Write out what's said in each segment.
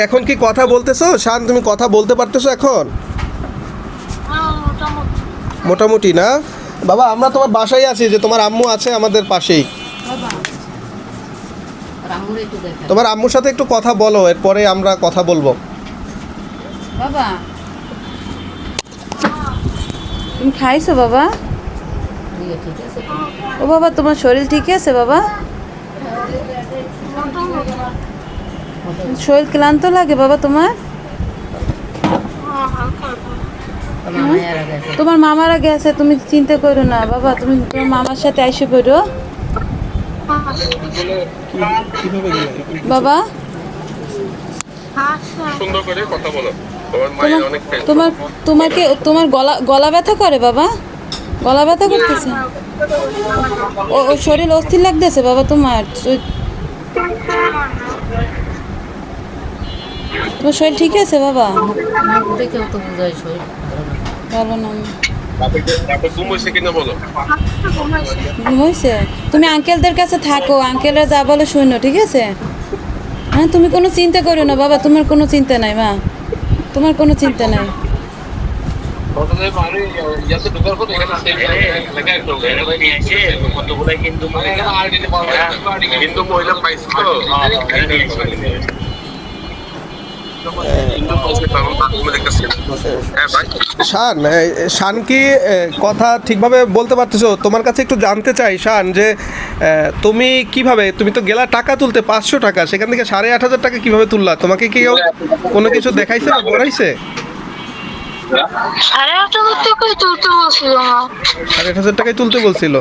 এখন কি কথা বলতেছো শান? তুমি কথা বলতে পারতেছো এখন? মোটামুটি না বাবা? আমরা তোমার বাসায় আছি, যে তোমার আম্মু আছে আমাদের পাশেই। তোমার আম্মুর সাথে একটু কথা বলো, এরপরে আমরা কথা বলবো। বাবা তুমি খাইছো বাবা? ও বাবা, তোমার শরীর ঠিক আছে বাবা? শরীর ক্লান্ত লাগে বাবা তোমার? তোমার মামারা গেছে, তুমি চিন্তা করো না বাবা, তুমি তোমার মামার সাথে আইসে পড়ো বাবা। সুন্দর করে কথা বলো। তোমার মায়ের অনেক তোমার তোমাকে তোমার গলা গলা ব্যথা করে বাবা? গলা ব্যথা করতেছে? ও ও শরীর অস্থির লাগতেছে বাবা তোমার? তোমার শরীর ঠিক আছে বাবা? দেখেও তো বোঝায় শরীর ভালো না। ঘুম হয়েছে কিনা বলো। ঘুম হয়েছে? তুমি আঙ্কেলদের কাছে থাকো, আঙ্কেলরা যা বলে শুনো, ঠিক আছে? হ্যাঁ, তুমি কোনো চিন্তা করো না বাবা, তোমার কোনো চিন্তা নাই মা, তোমার কোনো চিন্তা নাই। কিন্তু মহিলা পাইছে তো শান, শান কি কথা ঠিকভাবে বলতে পারতেছো? তোমার কাছে একটু জানতে চাই শান, যে তুমি কিভাবে, তুমি তো গেলা টাকা তুলতে 500 টাকা, সেখান থেকে 8,500 টাকা কিভাবে তুললা? তোমাকে কি কেউ কোনো কিছু দেখাইছে বা পড়াইছে? 8,500 টাকায় তুলতে বলছিল।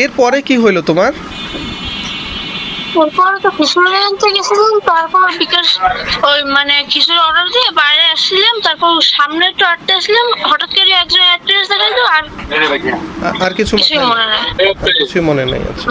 এরপরে কি হইলো তোমার? এরপরে তো খিচুড়ি আনতে গেছিলাম, তারপর বিকাশ ওই মানে খিচুড়ি অর্ডার দিয়ে বাইরে আসছিলাম, তারপর সামনে একটু আটতে আসলাম, হঠাৎ করে একজন অ্যাড্রেস দেখাইলো, আর আর কিছু কিছুই মনে নাই। কিছুই মনে নাই? আচ্ছা।